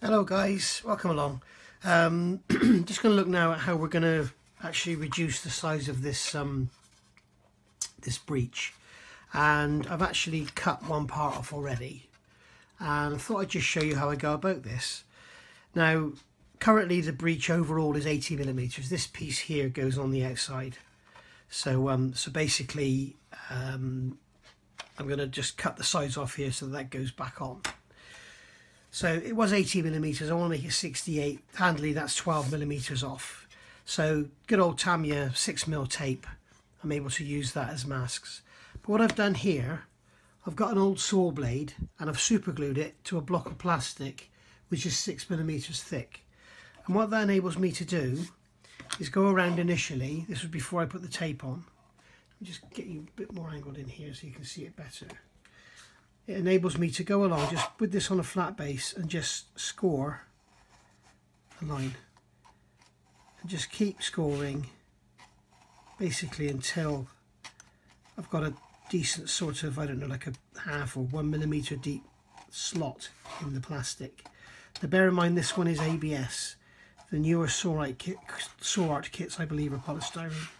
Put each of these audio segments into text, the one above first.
Hello guys, welcome along. Just going to look now at how we're going to actually reduce the size of this this breech, and I've actually cut one part off already, and I thought I'd just show you how I go about this. Now currently the breech overall is 80mm. This piece here goes on the outside, so basically I'm going to just cut the sides off here so that goes back on. So it was 80mm, I want to make it 68, handily that's 12mm off. So good old Tamiya 6mm tape, I'm able to use that as masks. But what I've done here, I've got an old saw blade and I've super glued it to a block of plastic which is 6mm thick. And what that enables me to do is go around initially, this was before I put the tape on. Let me just get you a bit more angled in here so you can see it better. It enables me to go along just with this on a flat base and just score a line and just keep scoring basically until I've got a decent sort of, I don't know, like a half or 1mm deep slot in the plastic. Now bear in mind this one is ABS. The newer Soar kits I believe are polystyrene.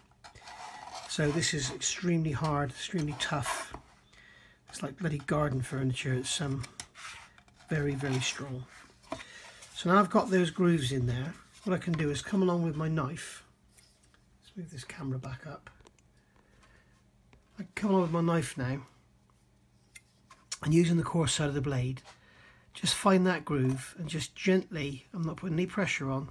So this is extremely hard, extremely tough. It's like bloody garden furniture. It's very, very strong. So now I've got those grooves in there. What I can do is come along with my knife. Let's move this camera back up. I can come along with my knife now, and using the coarse side of the blade, just find that groove and just gently, I'm not putting any pressure on,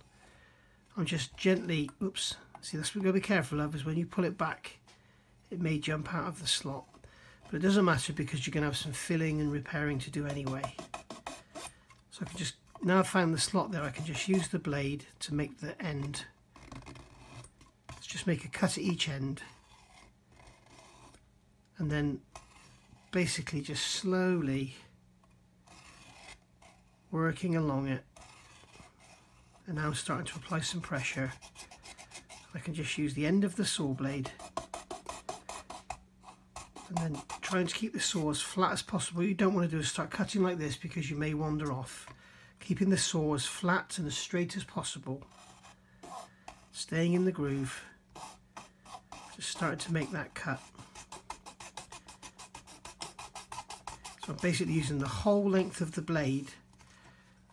I'm just gently, oops, see that's what you've got to be careful of, is when you pull it back, it may jump out of the slot. But it doesn't matter because you're going to have some filling and repairing to do anyway. So I can just, now I've found the slot there, I can just use the blade to make the end. Let's just make a cut at each end. And then basically just slowly working along it. And now I'm starting to apply some pressure. I can just use the end of the saw blade and then trying to keep the saw as flat as possible. What you don't want to do is start cutting like this because you may wander off. Keeping the saw as flat and as straight as possible, staying in the groove, just starting to make that cut. So I'm basically using the whole length of the blade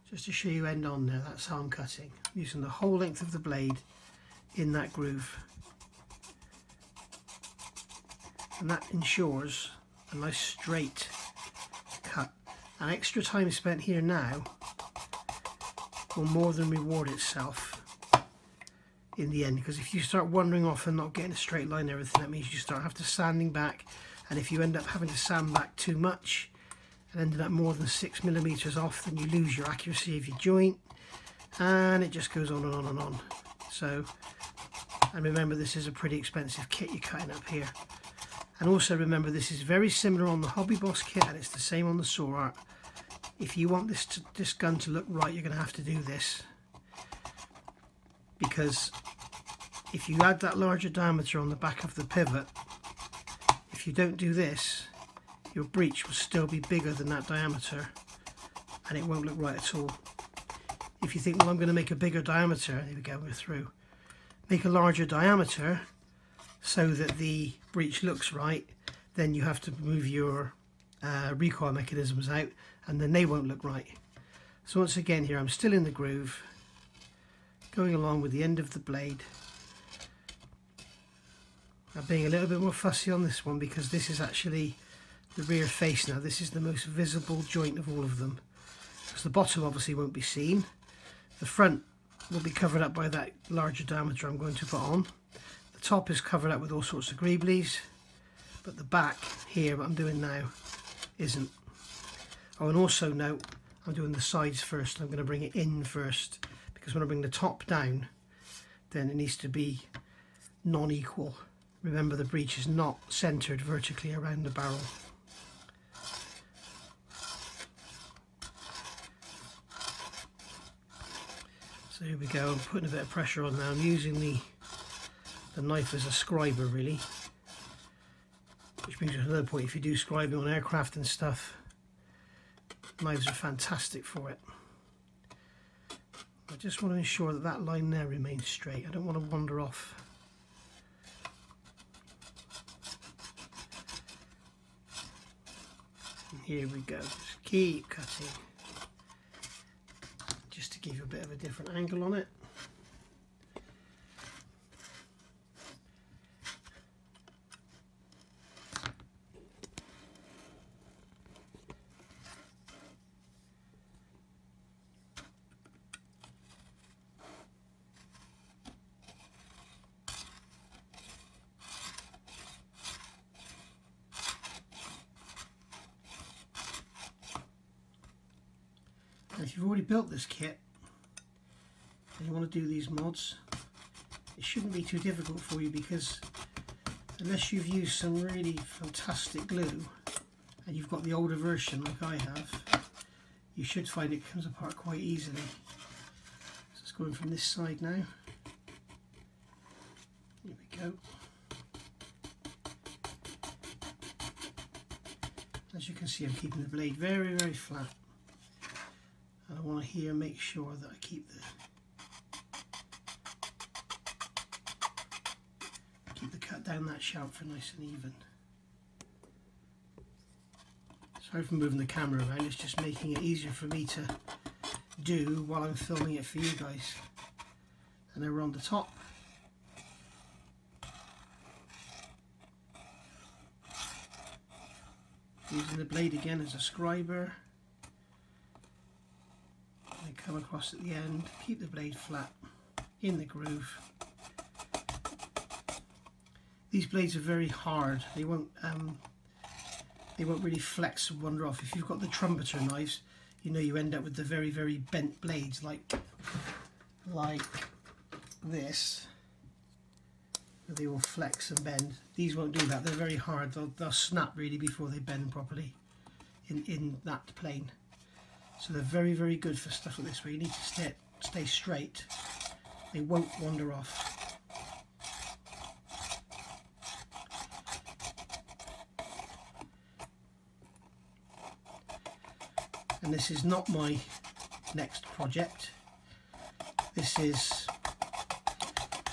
just to show you end on there. That's how I'm cutting, using the whole length of the blade in that groove. And that ensures a nice straight cut. An extra time spent here now will more than reward itself in the end, because if you start wandering off and not getting a straight line and everything, that means you start having to sanding back, and if you end up having to sand back too much and ended up more than 6mm off, then you lose your accuracy of your joint, and it just goes on and on and on. So, and remember, this is a pretty expensive kit you're cutting up here. And also remember, this is very similar on the Hobby Boss kit, and it's the same on the Soar. If you want this gun to look right, you're going to have to do this, because if you add that larger diameter on the back of the pivot, if you don't do this, your breech will still be bigger than that diameter, and it won't look right at all. If you think, well, I'm going to make a bigger diameter, there we go, we're through. Make a larger diameter so that the breech looks right, then you have to move your recoil mechanisms out, and then they won't look right. So once again here, I'm still in the groove, going along with the end of the blade. I'm being a little bit more fussy on this one because this is actually the rear face now. This is the most visible joint of all of them, because the bottom obviously won't be seen. The front will be covered up by that larger diameter I'm going to put on. The top is covered up with all sorts of greeblies, but the back here, what I'm doing now, isn't. Oh, and also note, I'm doing the sides first. I'm going to bring it in first, because when I bring the top down, then it needs to be non-equal. Remember, the breech is not centered vertically around the barrel. So here we go, I'm putting a bit of pressure on now. I'm using the knife as a scriber, really, which brings us to another point. If you do scribing on aircraft and stuff, knives are fantastic for it. I just want to ensure that that line there remains straight. I don't want to wander off. And here we go. Just keep cutting, just to give you a bit of a different angle on it. If you've already built this kit and you want to do these mods, it shouldn't be too difficult for you, because unless you've used some really fantastic glue and you've got the older version like I have, you should find it comes apart quite easily. So it's going from this side now. Here we go. As you can see, I'm keeping the blade very, very flat. And I want to here make sure that I keep the cut down that chamfer nice and even. Sorry for moving the camera around, it's just making it easier for me to do while I'm filming it for you guys. And then we're on the top. Using the blade again as a scriber. Come across at the end, keep the blade flat in the groove. These blades are very hard, they won't really flex and wander off. If you've got the trumpeter knives, you know you end up with the very, very bent blades like this, where they will flex and bend. These won't do that, they're very hard, they'll snap really before they bend properly in that plane. So they're very, very good for stuff like this where you need to stay straight. They won't wander off. And this is not my next project. This is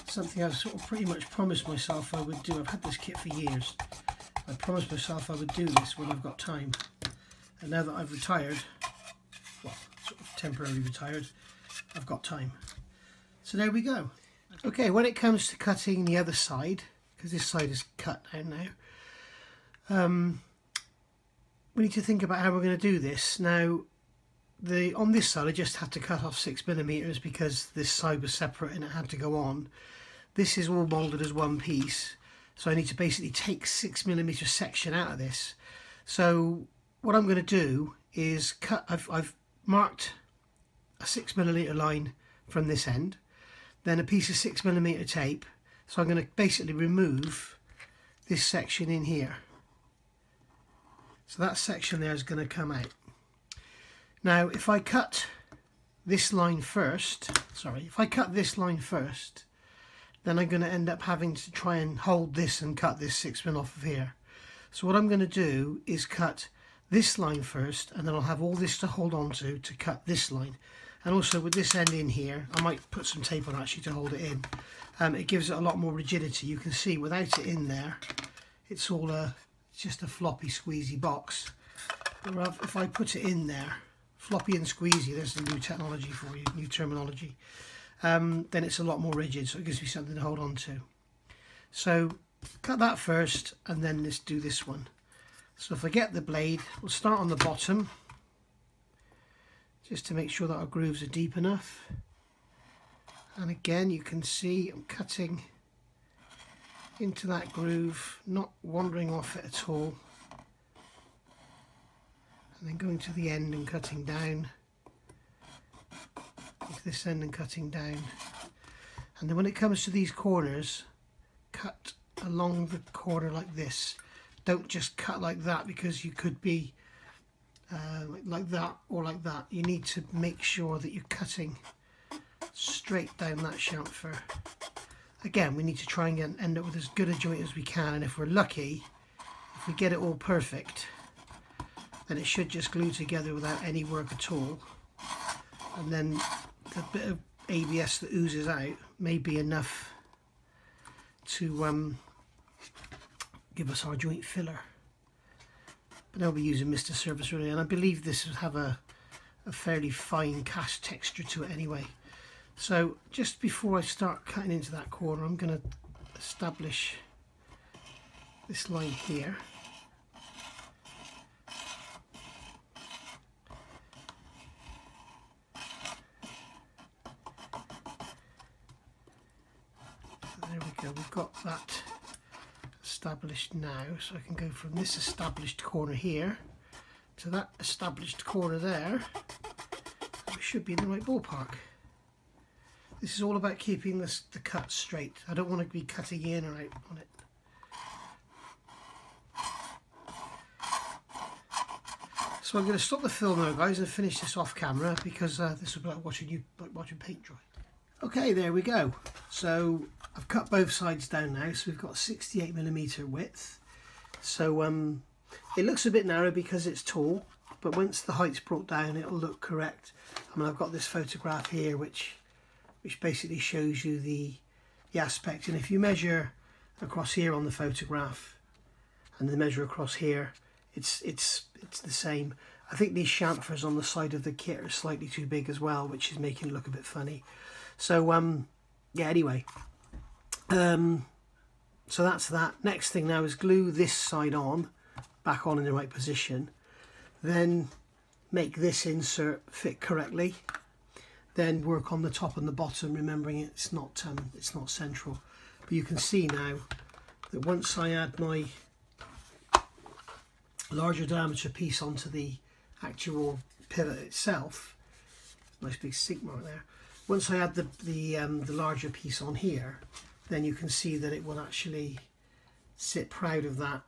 something I've sort of pretty much promised myself I would do. I've had this kit for years. I promised myself I would do this when I've got time. And now that I've retired, well, sort of temporarily retired, I've got time. So there we go. Okay, when it comes to cutting the other side, because this side is cut down now, we need to think about how we're going to do this. Now, on this side I just had to cut off 6mm because this side was separate and it had to go on. This is all moulded as one piece, so I need to basically take 6mm section out of this. So what I'm going to do is cut, I've marked a 6mm line from this end, then a piece of 6mm tape, so I'm going to basically remove this section in here. So that section there is going to come out. Now if I cut this line first, then I'm going to end up having to try and hold this and cut this 6mm off of here. So what I'm going to do is cut this line first, and then I'll have all this to hold on to cut this line. And also with this end in here, I might put some tape on actually to hold it in. It gives it a lot more rigidity. You can see without it in there, it's just a floppy squeezy box. But if I put it in there, floppy and squeezy, there's the new technology for you, new terminology, then it's a lot more rigid, so it gives me something to hold on to. So cut that first and then let's do this one. So if I get the blade, we'll start on the bottom just to make sure that our grooves are deep enough. And again, you can see I'm cutting into that groove, not wandering off it at all, and then going to the end and cutting down, to this end and cutting down. And then when it comes to these corners, cut along the corner like this. Don't just cut like that, because you could be like that or like that. You need to make sure that you're cutting straight down that chamfer. Again, we need to try and end up with as good a joint as we can, and if we're lucky, if we get it all perfect, then it should just glue together without any work at all. And then the bit of ABS that oozes out may be enough to give us our joint filler. But I'll be using Mr. Surface really, and I believe this will have a fairly fine cast texture to it anyway. So just before I start cutting into that corner, I'm going to establish this line here. There we go, we've got that established now, so I can go from this established corner here to that established corner there. We should be in the right ballpark. This is all about keeping the cut straight. I don't want to be cutting in or out on it. So I'm going to stop the film now, guys, and finish this off camera, because this will be like watching paint dry. Okay, there we go. So I've cut both sides down now, so we've got 68mm width. So it looks a bit narrow because it's tall, but once the height's brought down, it'll look correct. I mean, I've got this photograph here which basically shows you the aspect, and if you measure across here on the photograph and then measure across here, it's the same. I think these chamfers on the side of the kit are slightly too big as well, which is making it look a bit funny. So yeah, anyway, so that's that. Next thing now is glue this side on, back on in the right position, then make this insert fit correctly, then work on the top and the bottom, remembering it's not central. But you can see now that once I add my larger diameter piece onto the actual pivot itself, nice big sink mark there. Once I add the larger piece on here, then you can see that it will actually sit proud of that,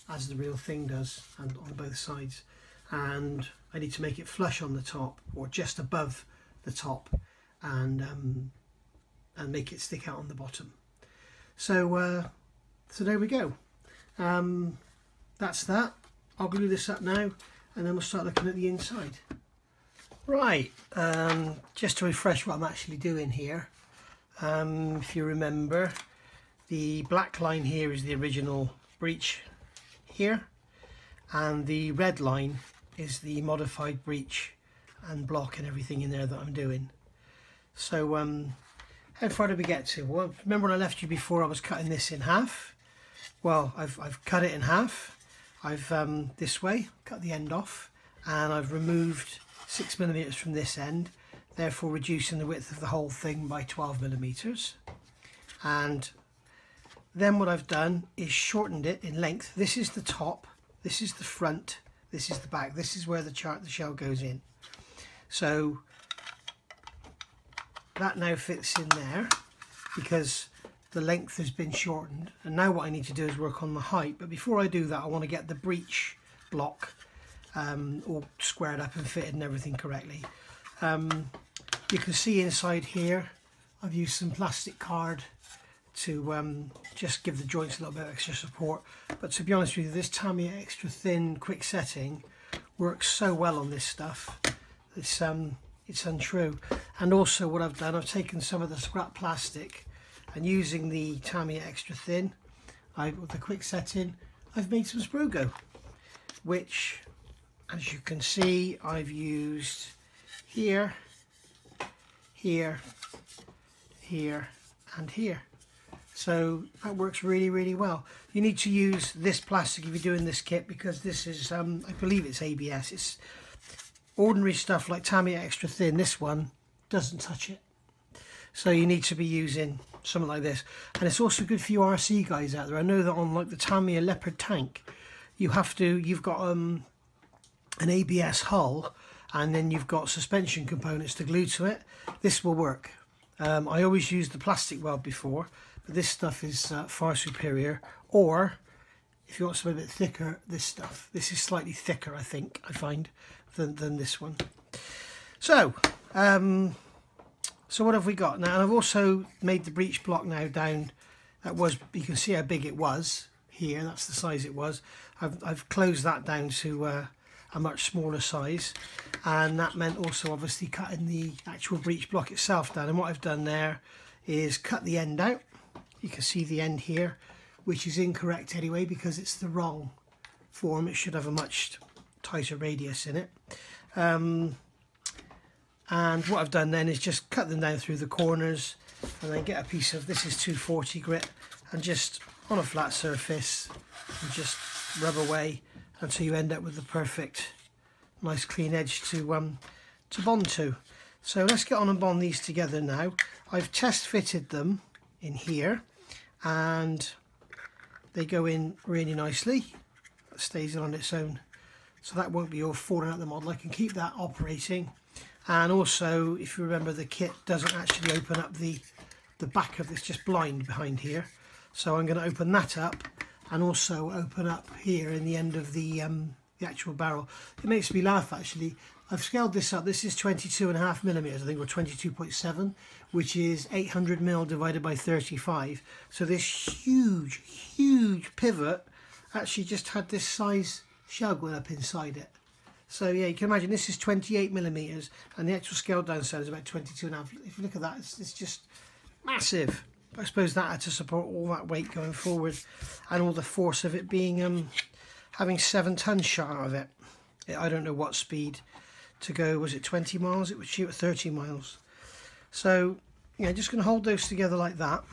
as the real thing does, and on both sides. And I need to make it flush on the top, or just above the top, and make it stick out on the bottom. So so there we go. That's that. I'll glue this up now, and then we'll start looking at the inside. Right, just to refresh what I'm actually doing here, if you remember, the black line here is the original Breech here, and the red line is the modified Breech and block and everything in there that I'm doing. So how far did we get to? Well, remember when I left you before, I was cutting this in half. Well, I've cut it in half. I've this way cut the end off, and I've removed 6mm from this end, therefore reducing the width of the whole thing by 12mm. And then what I've done is shortened it in length. This is the top, this is the front, this is the back, this is where the shell goes in. So that now fits in there because the length has been shortened, and now what I need to do is work on the height. But before I do that, I want to get the Breech block all squared up and fitted and everything correctly. You can see inside here I've used some plastic card to just give the joints a little bit of extra support. But to be honest with you, this Tamiya extra thin quick setting works so well on this stuff. It's untrue. And also what I've done, I've taken some of the scrap plastic, and using the Tamiya extra thin with the quick setting, I've made some Sprugo, which, as you can see, I've used here, here, here, and here. So that works really, really well. You need to use this plastic if you're doing this kit, because this is, I believe it's ABS. It's ordinary stuff like Tamiya extra thin. This one doesn't touch it. So you need to be using something like this. And it's also good for you RC guys out there. I know that on like the Tamiya Leopard tank, you've got an ABS hull, and then you've got suspension components to glue to it. This will work. I always used the plastic weld before, but this stuff is far superior. Or if you want something a bit thicker, this stuff. This is slightly thicker, I think, I find, than this one. So so what have we got now? And I've also made the Breech block now down. That was, you can see how big it was here. That's the size it was. I've closed that down to a much smaller size, and that meant also obviously cutting the actual breech block itself down. And what I've done there is cut the end out. You can see the end here, which is incorrect anyway because it's the wrong form. It should have a much tighter radius in it. And what I've done then is just cut them down through the corners, and then get a piece of, this is 240 grit, and just on a flat surface and just rub away until you end up with the perfect nice clean edge to bond to. So let's get on and bond these together now. I've test fitted them in here and they go in really nicely. That stays on its own, so that won't be all falling out of the model. I can keep that operating. And also, if you remember, the kit doesn't actually open up the back of this, just blind behind here. So I'm going to open that up and also open up here in the end of the actual barrel. It makes me laugh actually. I've scaled this up. This is 22.5 millimeters, I think, or 22.7, which is 800 mil divided by 35. So this huge pivot actually just had this size shell going up inside it. So yeah, you can imagine this is 28 millimeters and the actual scale down side is about 22.5. If you look at that, it's just massive. I suppose that had to support all that weight going forward and all the force of it being having 7 tons shot out of it. I don't know what speed to go. Was it 20 miles? It would shoot at 30 miles. So yeah, just going to hold those together like that.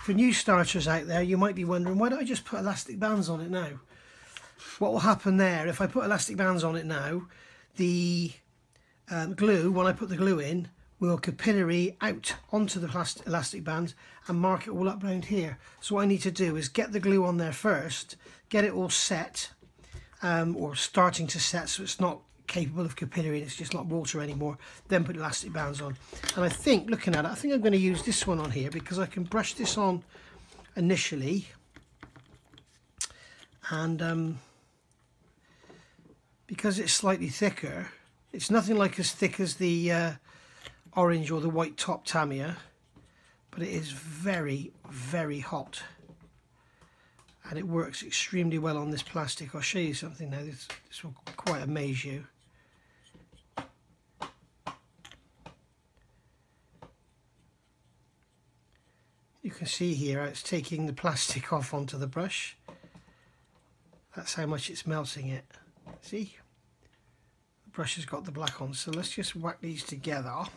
For new starters out there, you might be wondering, why don't I just put elastic bands on it now? What will happen there, if I put elastic bands on it now, the glue, when I put the glue in, will capillary out onto the elastic bands and mark it all up around here. So what I need to do is get the glue on there first, get it all set, or starting to set so it's not capable of capillary, it's just not water anymore, then put elastic bands on. And I think, looking at it, I think I'm going to use this one on here because I can brush this on initially, and because it's slightly thicker, it's nothing like as thick as the orange or the white top Tamiya, but it is very hot and it works extremely well on this plastic. I'll show you something now. This will quite amaze you. You can see here how it's taking the plastic off onto the brush. That's how much it's melting it. See? The brush has got the black on, so let's just whack these together. I'll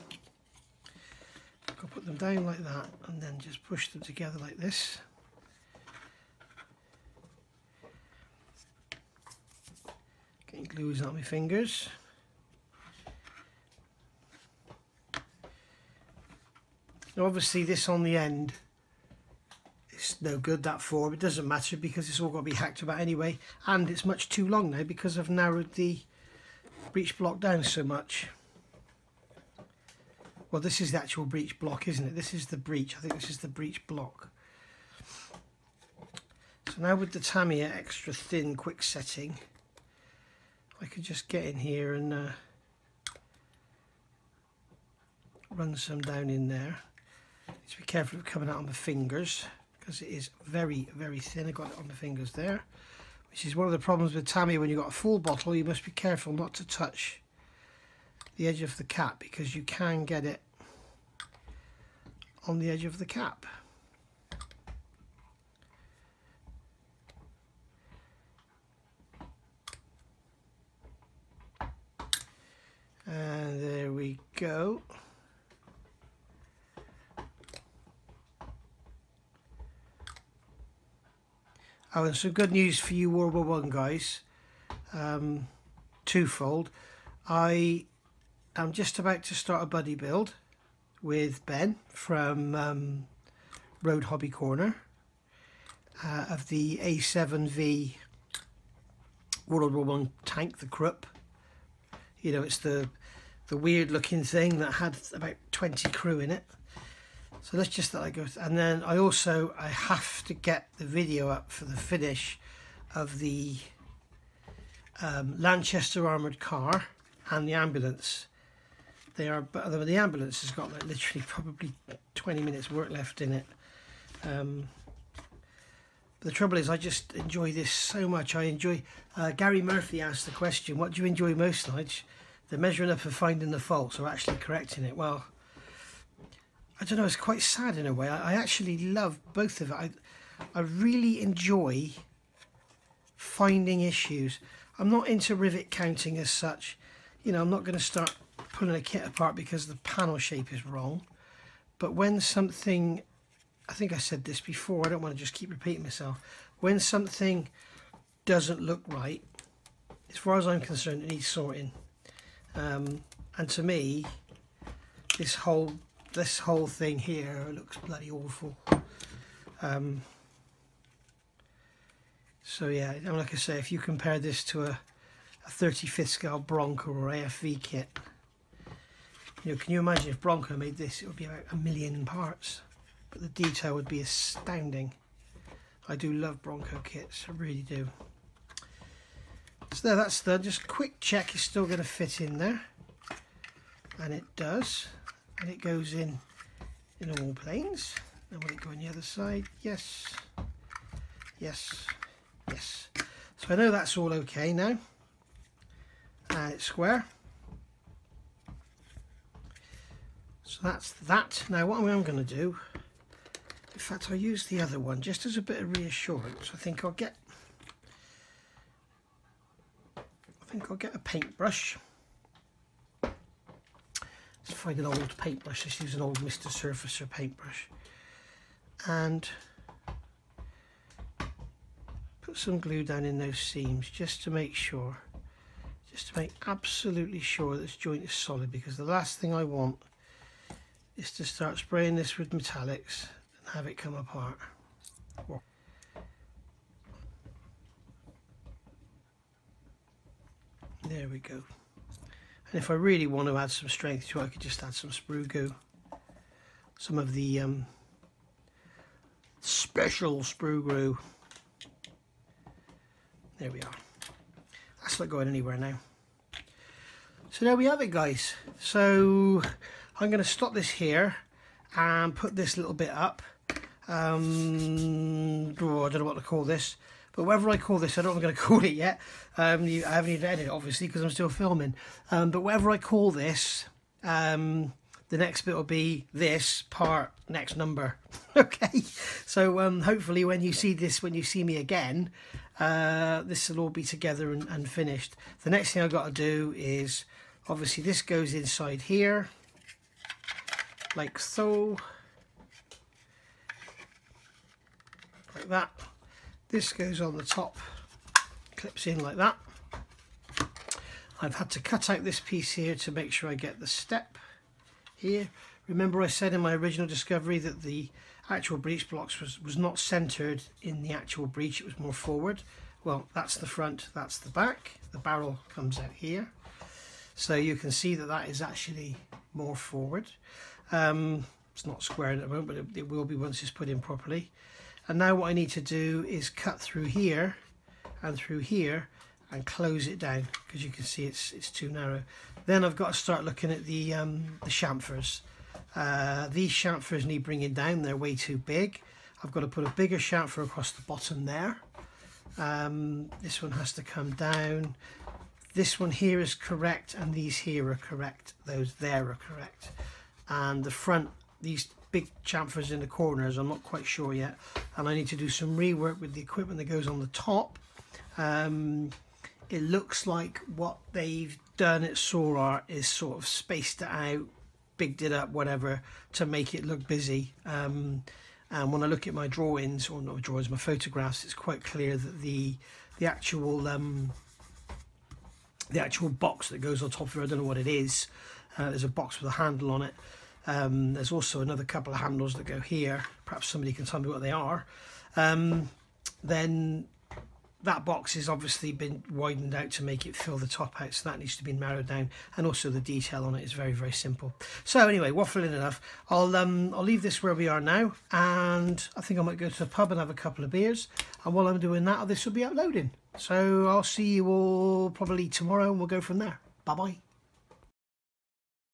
put them down like that and then just push them together like this. Getting glues on my fingers. Now obviously this on the end, it's no good, that form. It doesn't matter because it's all got to be hacked about anyway, and it's much too long now because I've narrowed the breech block down so much. Well, this is the actual breech block, isn't it? This is the breech. I think this is the breech block. So now with the Tamiya extra thin quick setting, I could just get in here and run some down in there. Just be careful of coming out on my fingers because it is very thin. I got it on the fingers there, which is one of the problems with Tamiya. When you've got a full bottle, you must be careful not to touch the edge of the cap because you can get it on the edge of the cap. And there we go. Oh, and some good news for you World War One guys. Twofold. I am just about to start a buddy build with Ben from Road Hobby Corner of the A7V World War One tank, the Krupp. You know, it's the weird looking thing that had about 20 crew in it. So let's just let that go. And then I have to get the video up for the finish of the Lanchester armoured car and the ambulance. The ambulance has got like literally probably 20 minutes work left in it. The trouble is, I just enjoy this so much. I enjoy... Gary Murphy asked the question, what do you enjoy most, Nige? The measuring up and finding the faults or actually correcting it? Well, I don't know, it's quite sad in a way. I actually love both of it. I really enjoy finding issues. I'm not into rivet counting as such. You know, I'm not going to start pulling a kit apart because the panel shape is wrong. But when something... I think I said this before, I don't want to just keep repeating myself. When something doesn't look right, as far as I'm concerned, it needs sorting. And to me, this whole thing here looks bloody awful. So yeah, like I say, if you compare this to a 35th scale Bronco or AFV kit, you know, can you imagine if Bronco made this? It would be about 1 million parts. But the detail would be astounding. I do love Bronco kits, I really do. So there, that's done. Just a quick check, it's still going to fit in there, and it does. And it goes in all planes. And will it go on the other side? Yes, yes, yes. So I know that's all okay now. And it's square. So that's that. Now what I'm going to do, in fact I'll use the other one just as a bit of reassurance. I think I'll get a paintbrush. Let's find an old paintbrush. Let's use an old Mr. Surfacer paintbrush and put some glue down in those seams just to make sure, just to make absolutely sure this joint is solid, because the last thing I want is to start spraying this with metallics and have it come apart. There we go. And if I really want to add some strength to it, I could just add some sprue goo, some of the special sprue glue. There we are. That's not going anywhere now. So there we have it, guys. So I'm going to stop this here and put this little bit up. Oh, I don't know what to call this, but whatever I call this, I don't know what I'm going to call it yet. I haven't even edited it, obviously, because I'm still filming. But whatever I call this, the next bit will be this part, next number. Okay, so hopefully when you see this, when you see me again, this will all be together and finished. The next thing I've got to do is, obviously this goes inside here, like so, like that. This goes on the top, clips in like that. I've had to cut out this piece here to make sure I get the step here. Remember I said in my original discovery that the actual breech blocks was not centered in the actual breech, it was more forward. Well, that's the front, that's the back. The barrel comes out here. So you can see that that is actually more forward. It's not square at the moment, but it will be once it's put in properly. And now what I need to do is cut through here and through here and close it down, because you can see it's too narrow. Then I've got to start looking at the chamfers. These chamfers need bringing down, they're way too big. I've got to put a bigger chamfer across the bottom there. This one has to come down. This one here is correct, and these here are correct. Those there are correct. And the front, these big chamfers in the corners, I'm not quite sure yet. And I need to do some rework with the equipment that goes on the top. It looks like what they've done at Soar is sort of spaced it out, bigged it up, whatever, to make it look busy. And when I look at my drawings, or not drawings, my photographs, it's quite clear that the actual box that goes on top of it, I don't know what it is. There's a box with a handle on it. There's also another couple of handles that go here. Perhaps somebody can tell me what they are. Then that box has obviously been widened out to make it fill the top out, so that needs to be narrowed down, and also the detail on it is very, very simple. So anyway, waffling enough. I'll leave this where we are now, and I think I might go to the pub and have a couple of beers, and while I'm doing that, this will be uploading. So I'll see you all probably tomorrow, and we'll go from there. Bye bye.